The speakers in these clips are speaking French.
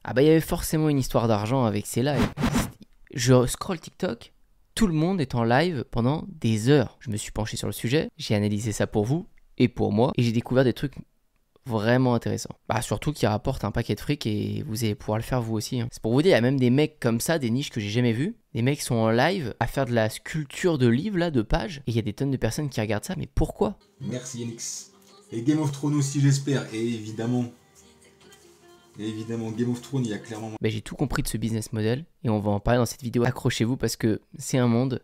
Ah bah il y avait forcément une histoire d'argent avec ces lives. Je scroll TikTok, tout le monde est en live pendant des heures. Je me suis penché sur le sujet, j'ai analysé ça pour vous et pour moi, et j'ai découvert des trucs vraiment intéressants. Bah surtout qui rapportent un paquet de fric et vous allez pouvoir le faire vous aussi. C'est pour vous dire, il y a même des mecs comme ça, des niches que j'ai jamais vues. Des mecs sont en live à faire de la sculpture de livres là, de pages, et il y a des tonnes de personnes qui regardent ça, mais pourquoi? Merci Yannick. Et Game of Thrones aussi j'espère, et évidemment, Game of Thrones il y a clairement... Bah, j'ai tout compris de ce business model et on va en parler dans cette vidéo. Accrochez-vous parce que c'est un monde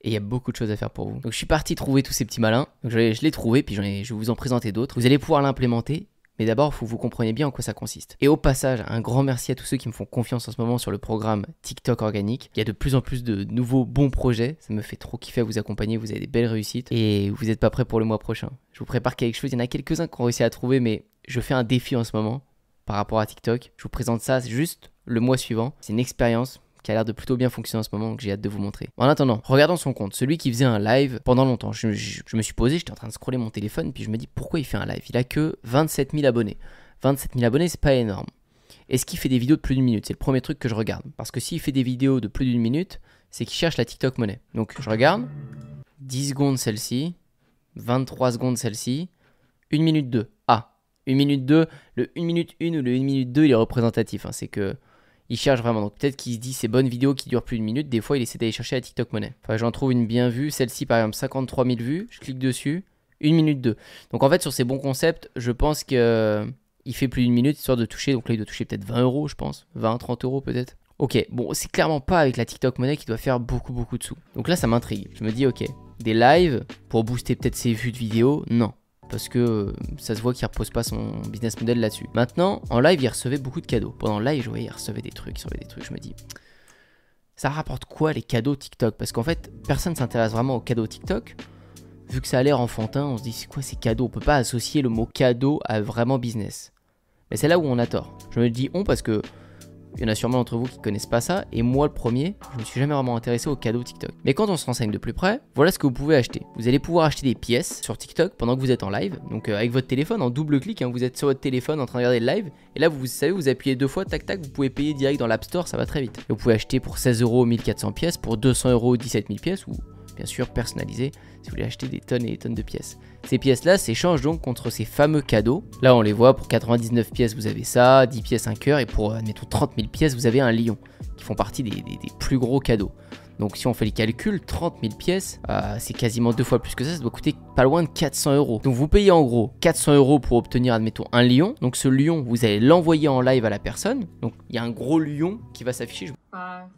et il y a beaucoup de choses à faire pour vous. Donc je suis parti trouver tous ces petits malins. Donc, je l'ai trouvé, puis je vais vous en présenter d'autres. Vous allez pouvoir l'implémenter, mais d'abord il faut que vous compreniez bien en quoi ça consiste. Et au passage, un grand merci à tous ceux qui me font confiance en ce moment sur le programme TikTok organique. Il y a de plus en plus de nouveaux bons projets. Ça me fait trop kiffer à vous accompagner. Vous avez des belles réussites et vous n'êtes pas prêts pour le mois prochain. Je vous prépare quelque chose. Il y en a quelques-uns qui ont réussi à trouver, mais je fais un défi en ce moment par rapport à TikTok. Je vous présente ça juste le mois suivant. C'est une expérience qui a l'air de plutôt bien fonctionner en ce moment, donc j'ai hâte de vous montrer. En attendant, regardons son compte. Celui qui faisait un live pendant longtemps. Je me suis posé, j'étais en train de scroller mon téléphone, puis je me dis pourquoi il fait un live. Il a que 27 000 abonnés. 27 000 abonnés, c'est pas énorme. Est-ce qu'il fait des vidéos de plus d'une minute? C'est le premier truc que je regarde. Parce que s'il fait des vidéos de plus d'une minute, c'est qu'il cherche la TikTok monnaie. Donc je regarde, 10 secondes celle-ci, 23 secondes celle-ci, 1 minute 2. Ah, 1 minute 2, le 1 minute 1 ou le 1 minute 2, il est représentatif. Hein, c'est que il cherche vraiment. Donc peut-être qu'il se dit ces bonnes vidéos qui durent plus d'une minute, des fois il essaie d'aller chercher la TikTok monnaie. Enfin, j'en trouve une bien vue. Celle-ci par exemple, 53 000 vues. Je clique dessus, 1 minute 2. Donc en fait, sur ces bons concepts, je pense que il fait plus d'une minute histoire de toucher. Donc là, il doit toucher peut-être 20 euros, je pense. 20, 30 euros peut-être. Ok, bon, c'est clairement pas avec la TikTok monnaie qui doit faire beaucoup de sous. Donc là, ça m'intrigue. Je me dis, ok, des lives pour booster peut-être ses vues de vidéos, non. Parce que ça se voit qu'il repose pas son business model là-dessus. Maintenant, en live, il recevait beaucoup de cadeaux. Pendant le live, je voyais, il recevait des trucs. Je me dis, ça rapporte quoi les cadeaux TikTok? Parce qu'en fait, personne ne s'intéresse vraiment aux cadeaux TikTok. Vu que ça a l'air enfantin, on se dit, c'est quoi ces cadeaux? On peut pas associer le mot cadeau à vraiment business. Mais c'est là où on a tort. Je me dis on parce que il y en a sûrement d'entre vous qui connaissent pas ça, et moi le premier, je me suis jamais vraiment intéressé aux cadeaux TikTok. Mais quand on se renseigne de plus près, voilà ce que vous pouvez acheter. Vous allez pouvoir acheter des pièces sur TikTok pendant que vous êtes en live, donc avec votre téléphone, en double clic, hein, vous êtes sur votre téléphone en train de regarder le live, et là vous savez, vous appuyez 2 fois, tac tac, vous pouvez payer direct dans l'App Store, ça va très vite. Et vous pouvez acheter pour 16 euros 1400 pièces, pour 200 euros 17 000 pièces, ou bien sûr personnalisé si vous voulez acheter des tonnes et des tonnes de pièces. Ces pièces-là s'échangent donc contre ces fameux cadeaux. Là, on les voit, pour 99 pièces, vous avez ça, 10 pièces, un cœur, et pour, admettons, 30 000 pièces, vous avez un lion, qui font partie des plus gros cadeaux. Donc, si on fait les calculs, 30 000 pièces, c'est quasiment 2 fois plus que ça doit coûter pas loin de 400 euros. Donc, vous payez en gros 400 euros pour obtenir, admettons, un lion. Donc, ce lion, vous allez l'envoyer en live à la personne. Donc, il y a un gros lion qui va s'afficher. 5, 4.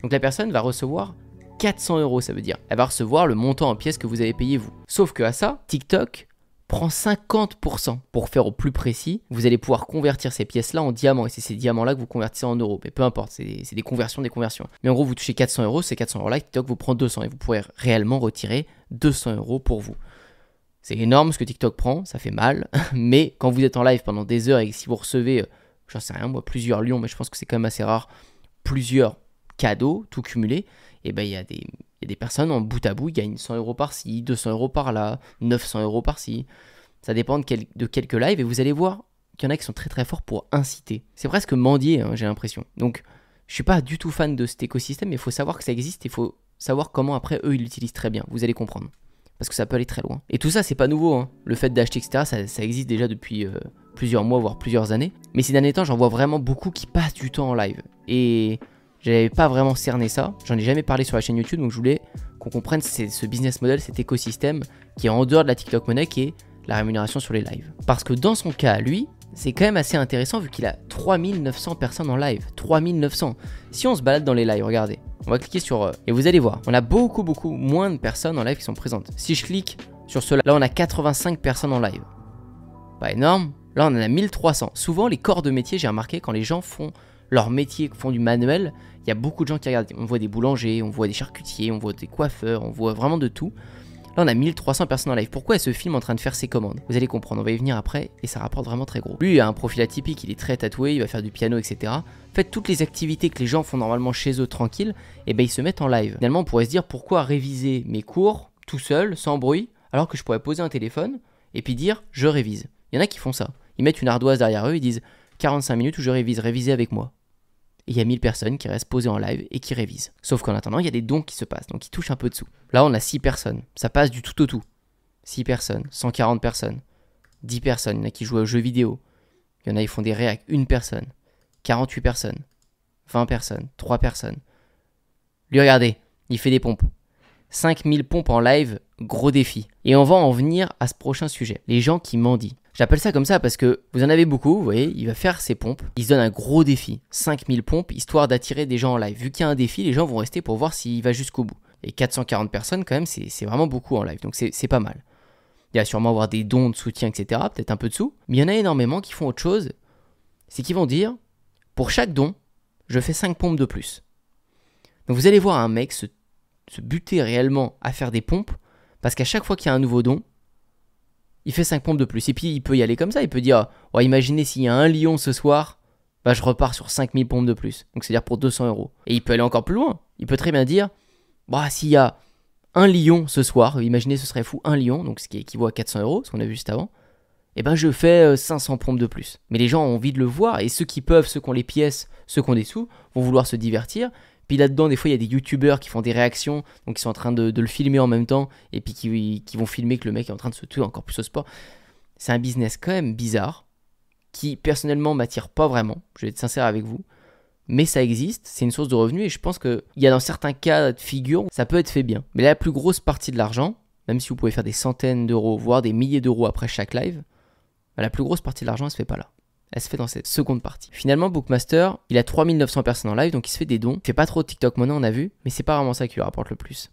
Donc la personne va recevoir 400 euros, ça veut dire. Elle va recevoir le montant en pièces que vous avez payé vous. Sauf que à ça, TikTok prend 50%. Pour faire au plus précis, vous allez pouvoir convertir ces pièces-là en diamants. Et c'est ces diamants-là que vous convertissez en euros. Mais peu importe, c'est des conversions, Mais en gros, vous touchez 400 euros, ces 400 euros-là, TikTok vous prend 200. Et vous pourrez réellement retirer 200 euros pour vous. C'est énorme ce que TikTok prend, ça fait mal. Mais quand vous êtes en live pendant des heures et si vous recevez, j'en sais rien moi, plusieurs lions, mais je pense que c'est quand même assez rare, plusieurs cadeaux, tout cumulé, et ben il y a des personnes en bout à bout, ils gagnent 100 euros par-ci, 200 euros par-là, 900 euros par-ci. Ça dépend de quelques lives, et vous allez voir qu'il y en a qui sont très très forts pour inciter. C'est presque mendier, hein, j'ai l'impression. Donc, je suis pas du tout fan de cet écosystème, mais il faut savoir que ça existe, et il faut savoir comment après eux ils l'utilisent très bien. Vous allez comprendre. Parce que ça peut aller très loin. Et tout ça, c'est pas nouveau, hein. Le fait d'acheter, etc., ça existe déjà depuis plusieurs mois, voire plusieurs années. Mais ces derniers temps, j'en vois vraiment beaucoup qui passent du temps en live. Et j'avais pas vraiment cerné ça. J'en ai jamais parlé sur la chaîne YouTube, donc je voulais qu'on comprenne ce business model, cet écosystème qui est en dehors de la TikTok monnaie, qui est la rémunération sur les lives. Parce que dans son cas, lui, c'est quand même assez intéressant vu qu'il a 3900 personnes en live. 3900. Si on se balade dans les lives, regardez. On va cliquer sur et vous allez voir, on a beaucoup moins de personnes en live qui sont présentes. Si je clique sur cela, là on a 85 personnes en live. Pas énorme. Là on en a 1300. Souvent les corps de métier, j'ai remarqué, quand les gens font leur métier, font du manuel, il y a beaucoup de gens qui regardent. On voit des boulangers, on voit des charcutiers, on voit des coiffeurs, on voit vraiment de tout. Là, on a 1300 personnes en live. Pourquoi elle se filme en train de faire ses commandes? Vous allez comprendre, on va y venir après et ça rapporte vraiment très gros. Lui, il a un profil atypique, il est très tatoué, il va faire du piano, etc. En fait, toutes les activités que les gens font normalement chez eux tranquilles, et ben ils se mettent en live. Finalement, on pourrait se dire pourquoi réviser mes cours tout seul, sans bruit, alors que je pourrais poser un téléphone et puis dire je révise. Il y en a qui font ça. Ils mettent une ardoise derrière eux, ils disent 45 minutes où je révise, révisez avec moi. Et il y a 1000 personnes qui restent posées en live et qui révisent. Sauf qu'en attendant, il y a des dons qui se passent, donc ils touchent un peu dessous. Là, on a 6 personnes. Ça passe du tout au tout. 6 personnes, 140 personnes, 10 personnes. Il y en a qui jouent aux jeux vidéo. Il y en a qui font des réacs. 1 personne, 48 personnes, 20 personnes, 3 personnes. Lui, regardez, il fait des pompes. 5000 pompes en live, gros défi. Et on va en venir à ce prochain sujet. Les gens qui mendient. J'appelle ça comme ça parce que vous en avez beaucoup, vous voyez, il va faire ses pompes, il se donne un gros défi, 5000 pompes, histoire d'attirer des gens en live. Vu qu'il y a un défi, les gens vont rester pour voir s'il va jusqu'au bout. Et 440 personnes quand même, c'est vraiment beaucoup en live, donc c'est pas mal. Il va sûrement avoir des dons de soutien, etc., peut-être un peu de sous, mais il y en a énormément qui font autre chose, c'est qu'ils vont dire, pour chaque don, je fais 5 pompes de plus. Donc vous allez voir un mec se buter réellement à faire des pompes, parce qu'à chaque fois qu'il y a un nouveau don, il fait 5 pompes de plus. Et puis il peut y aller comme ça, il peut dire, oh, imaginez s'il y a un lion ce soir, bah, je repars sur 5000 pompes de plus. Donc c'est-à-dire pour 200 €. Et il peut aller encore plus loin. Il peut très bien dire, bah, s'il y a un lion ce soir, imaginez ce serait fou, un lion, donc ce qui équivaut à 400 €, ce qu'on a vu juste avant, et ben je fais 500 pompes de plus. Mais les gens ont envie de le voir, et ceux qui peuvent, ceux qui ont les pièces, ceux qui ont des sous, vont vouloir se divertir. Puis là-dedans, des fois, il y a des youtubeurs qui font des réactions, donc ils sont en train de le filmer en même temps, et puis qui vont filmer que le mec est en train de se tuer encore plus au sport. C'est un business quand même bizarre, qui personnellement m'attire pas vraiment, je vais être sincère avec vous, mais ça existe, c'est une source de revenus, et je pense qu'il y a dans certains cas de figure, ça peut être fait bien. Mais la plus grosse partie de l'argent, même si vous pouvez faire des centaines d'euros, voire des milliers d'euros après chaque live, la plus grosse partie de l'argent, elle se fait pas là. Elle se fait dans cette seconde partie. Finalement, Bookmaster, il a 3900 personnes en live, donc il se fait des dons. Il fait pas trop de TikTok Money, on a vu, mais c'est pas vraiment ça qui lui rapporte le plus.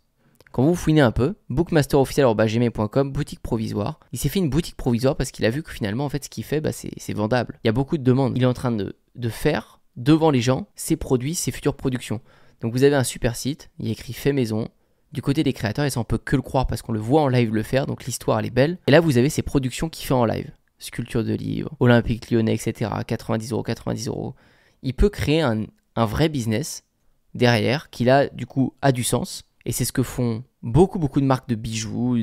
Quand vous fouinez un peu, bookmasterofficiel@gmail.com, boutique provisoire. Il s'est fait une boutique provisoire parce qu'il a vu que finalement, en fait, ce qu'il fait, bah, c'est vendable. Il y a beaucoup de demandes. Il est en train de faire devant les gens ses produits, ses futures productions. Donc vous avez un super site, il y a écrit fait maison. Du côté des créateurs, et ça on peut que le croire parce qu'on le voit en live le faire, donc l'histoire elle est belle. Et là vous avez ses productions qu'il fait en live. Sculpture de livres, Olympique Lyonnais, etc. 90 €, 90 €. Il peut créer un vrai business derrière qui là, du coup, a du sens. Et c'est ce que font beaucoup de marques de bijoux.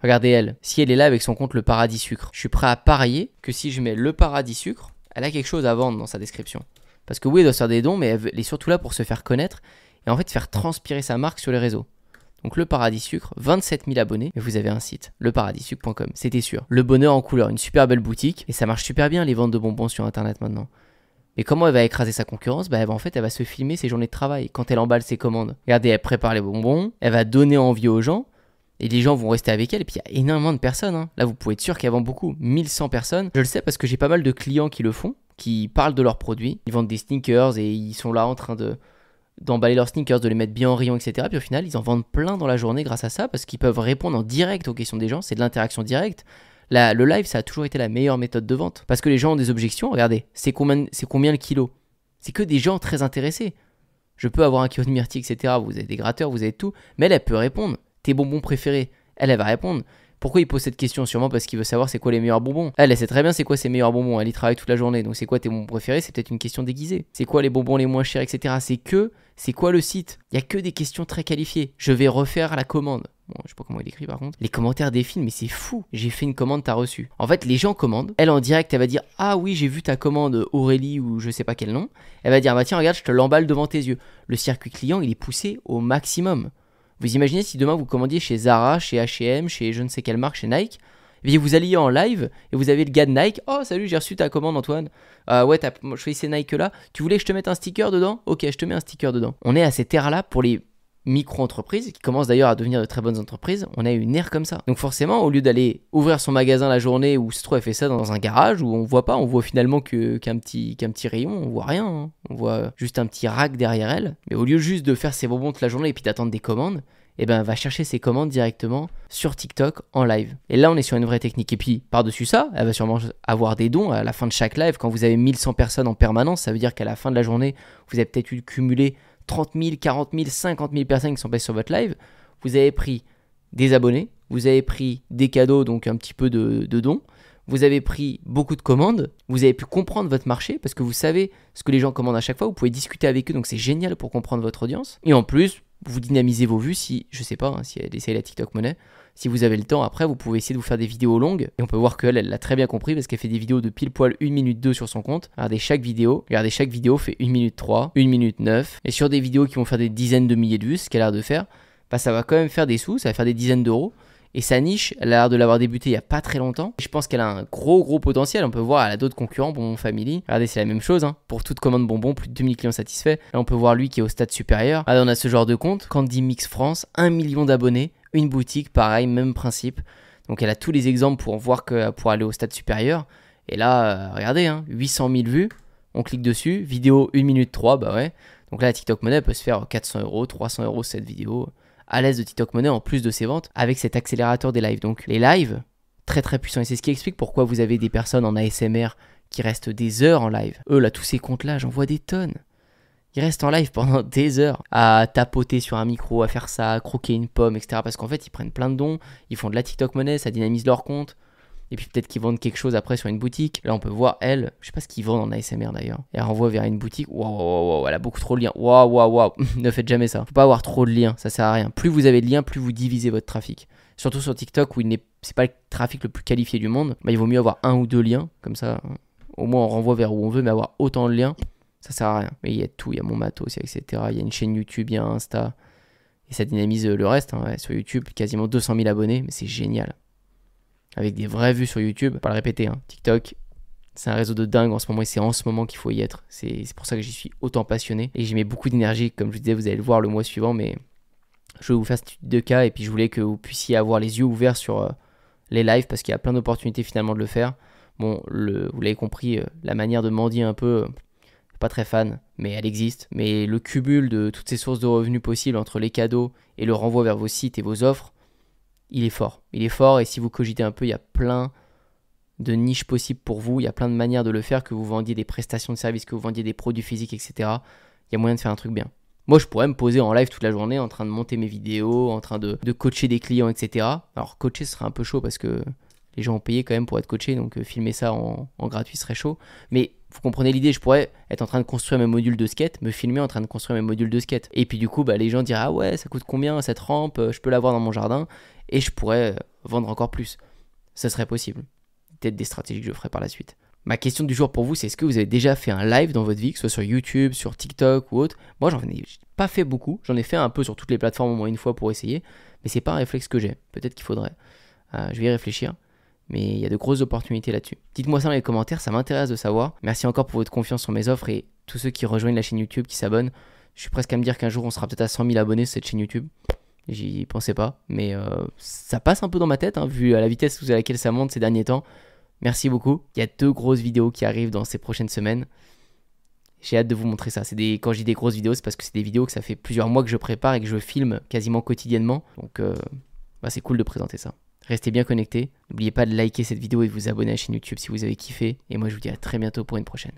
Regardez elle, si elle est là avec son compte Le Paradis Sucre, je suis prêt à parier que si je mets Le Paradis Sucre, elle a quelque chose à vendre dans sa description. Parce que oui, elle doit se faire des dons, mais elle est surtout là pour se faire connaître et en fait faire transpirer sa marque sur les réseaux. Donc Le Paradis Sucre, 27 000 abonnés, et vous avez un site, leparadissucre.com, c'était sûr. Le bonheur en couleur, une super belle boutique, et ça marche super bien les ventes de bonbons sur internet maintenant. Mais comment elle va écraser sa concurrence? Bah en fait elle va se filmer ses journées de travail, quand elle emballe ses commandes. Regardez, elle prépare les bonbons, elle va donner envie aux gens, et les gens vont rester avec elle, et puis il y a énormément de personnes, hein. Là vous pouvez être sûr qu'elle vend beaucoup, 1100 personnes. Je le sais parce que j'ai pas mal de clients qui le font, qui parlent de leurs produits, ils vendent des sneakers, et ils sont là en train d'emballer leurs sneakers, de les mettre bien en rayon, etc. Puis au final, ils en vendent plein dans la journée grâce à ça, parce qu'ils peuvent répondre en direct aux questions des gens, c'est de l'interaction directe. Le live, ça a toujours été la meilleure méthode de vente, parce que les gens ont des objections, regardez, c'est combien le kilo? C'est que des gens très intéressés. Je peux avoir un kilo de myrtille, etc. Vous avez des gratteurs, vous avez tout, mais elle peut répondre. Tes bonbons préférés, elle va répondre. Pourquoi il pose cette question? Sûrement parce qu'il veut savoir c'est quoi les meilleurs bonbons. Elle sait très bien c'est quoi ses meilleurs bonbons, elle y travaille toute la journée, donc c'est quoi tes bonbons préférés? C'est peut-être une question déguisée. C'est quoi les bonbons les moins chers, etc. C'est quoi le site? Il y a que des questions très qualifiées. Je vais refaire la commande. Bon, je sais pas comment il écrit par contre. Les commentaires défilent, mais c'est fou. J'ai fait une commande, t'as reçu. En fait, les gens commandent. Elle en direct, elle va dire ah oui, j'ai vu ta commande Aurélie ou je sais pas quel nom. Elle va dire bah tiens, regarde, je te l'emballe devant tes yeux. Le circuit client, il est poussé au maximum. Vous imaginez si demain vous commandiez chez Zara, chez H&M, chez je ne sais quelle marque, chez Nike, et vous alliez en live et vous avez le gars de Nike. Oh salut, j'ai reçu ta commande Antoine. Ouais, je fais ces Nike là. Tu voulais que je te mette un sticker dedans? Ok, je te mets un sticker dedans. On est à cette ère là pour les micro-entreprises, qui commencent d'ailleurs à devenir de très bonnes entreprises. On a une ère comme ça. Donc forcément, au lieu d'aller ouvrir son magasin la journée où se trouve elle fait ça dans un garage où on voit pas, on voit finalement qu'un petit rayon, on voit rien, hein. On voit juste un petit rack derrière elle. Mais au lieu juste de faire ses bonbons toute la journée et puis d'attendre des commandes, et ben elle va chercher ses commandes directement sur TikTok en live. Et là on est sur une vraie technique. Et puis par-dessus ça, elle va sûrement avoir des dons à la fin de chaque live. Quand vous avez 1100 personnes en permanence, ça veut dire qu'à la fin de la journée, vous avez peut-être eu cumulé 30 000, 40 000, 50 000 personnes qui sont passées sur votre live. Vous avez pris des abonnés, vous avez pris des cadeaux, donc un petit peu de dons, vous avez pris beaucoup de commandes, vous avez pu comprendre votre marché parce que vous savez ce que les gens commandent à chaque fois, vous pouvez discuter avec eux, donc c'est génial pour comprendre votre audience. Et en plus, vous dynamisez vos vues si, je sais pas, hein, si elle essaye la TikTok Money, si vous avez le temps, après vous pouvez essayer de vous faire des vidéos longues et on peut voir qu'elle l'a très bien compris parce qu'elle fait des vidéos de pile poil 1 minute 2 sur son compte. Regardez chaque vidéo fait 1 minute 3, 1 minute 9 et sur des vidéos qui vont faire des dizaines de milliers de vues, ce qu'elle a l'air de faire, bah ça va quand même faire des sous, ça va faire des dizaines d'euros. Et sa niche, elle a l'air de l'avoir débuté il n'y a pas très longtemps. Je pense qu'elle a un gros potentiel. On peut voir, elle a d'autres concurrents, Bonbon Family. Regardez, c'est la même chose. Hein. Pour toute commande bonbon, plus de 2000 clients satisfaits. Là, on peut voir lui qui est au stade supérieur. Là, on a ce genre de compte. Candy Mix France, 1 million d'abonnés, une boutique, pareil, même principe. Donc, elle a tous les exemples pour voir que pour aller au stade supérieur. Et là, regardez, hein, 800 000 vues. On clique dessus. Vidéo 1 minute 3, bah ouais. Donc là, la TikTok Money peut se faire 400 euros, 300 euros cette vidéo. À l'aise de TikTok Money en plus de ses ventes avec cet accélérateur des lives. Donc les lives, très puissants. Et c'est ce qui explique pourquoi vous avez des personnes en ASMR qui restent des heures en live. Eux, là, tous ces comptes-là, j'en vois des tonnes. Ils restent en live pendant des heures à tapoter sur un micro, à faire ça, à croquer une pomme, etc. Parce qu'en fait, ils prennent plein de dons, ils font de la TikTok Money, ça dynamise leur compte. Et puis peut-être qu'ils vendent quelque chose après sur une boutique. Là, on peut voir elle, je sais pas ce qu'ils vendent en ASMR d'ailleurs. Et elle renvoie vers une boutique. Waouh, elle a beaucoup trop de liens. Waouh. Ne faites jamais ça. Faut pas avoir trop de liens, ça sert à rien. Plus vous avez de liens, plus vous divisez votre trafic. Surtout sur TikTok où c'est pas le trafic le plus qualifié du monde. Bah, il vaut mieux avoir 1 ou 2 liens. Comme ça, au moins on renvoie vers où on veut, mais avoir autant de liens, ça sert à rien. Mais il y a tout, il y a mon matos, etc. Il y a une chaîne YouTube, il y a Insta. Et ça dynamise le reste. Hein. Ouais, sur YouTube, quasiment 200 000 abonnés, mais c'est génial. Avec des vraies vues sur YouTube, pas le répéter, hein. TikTok, c'est un réseau de dingue en ce moment et c'est en ce moment qu'il faut y être. C'est pour ça que j'y suis autant passionné et j'y mets beaucoup d'énergie. Comme je vous disais, vous allez le voir le mois suivant, mais je vais vous faire cette étude de cas et puis je voulais que vous puissiez avoir les yeux ouverts sur les lives parce qu'il y a plein d'opportunités finalement de le faire. Bon, vous l'avez compris, la manière de mendier un peu, pas très fan, mais elle existe. Mais le cumul de toutes ces sources de revenus possibles entre les cadeaux et le renvoi vers vos sites et vos offres, il est fort et si vous cogitez un peu, il y a plein de niches possibles pour vous, il y a plein de manières de le faire, que vous vendiez des prestations de services, que vous vendiez des produits physiques, etc. Il y a moyen de faire un truc bien. Moi, je pourrais me poser en live toute la journée en train de monter mes vidéos, en train de coacher des clients, etc. Alors, coacher, ce serait un peu chaud parce que les gens ont payé quand même pour être coachés, donc filmer ça en gratuit serait chaud. Mais vous comprenez l'idée, je pourrais être en train de construire mes modules de skate, me filmer en train de construire mes modules de skate. Et puis du coup, bah, les gens diraient « Ah ouais, ça coûte combien cette rampe ? Je peux l'avoir dans mon jardin ?» Et je pourrais vendre encore plus. Ça serait possible. Peut-être des stratégies que je ferai par la suite. Ma question du jour pour vous, c'est est-ce que vous avez déjà fait un live dans votre vie, que ce soit sur YouTube, sur TikTok ou autre? Moi, j'en ai pas fait beaucoup. J'en ai fait un peu sur toutes les plateformes au moins une fois pour essayer. Mais c'est pas un réflexe que j'ai. Peut-être qu'il faudrait. Je vais y réfléchir. Mais il y a de grosses opportunités là-dessus. Dites-moi ça dans les commentaires, ça m'intéresse de savoir. Merci encore pour votre confiance sur mes offres et tous ceux qui rejoignent la chaîne YouTube, qui s'abonnent. Je suis presque à me dire qu'un jour, on sera peut-être à 100 000 abonnés sur cette chaîne YouTube. J'y pensais pas, mais ça passe un peu dans ma tête, hein, vu à la vitesse à laquelle ça monte ces derniers temps. Merci beaucoup. Il y a 2 grosses vidéos qui arrivent dans ces prochaines semaines. J'ai hâte de vous montrer ça. Quand je dis des grosses vidéos, c'est parce que c'est des vidéos que ça fait plusieurs mois que je prépare et que je filme quasiment quotidiennement. Donc c'est cool de présenter ça. Restez bien connectés. N'oubliez pas de liker cette vidéo et de vous abonner à la chaîne YouTube si vous avez kiffé. Et moi, je vous dis à très bientôt pour une prochaine.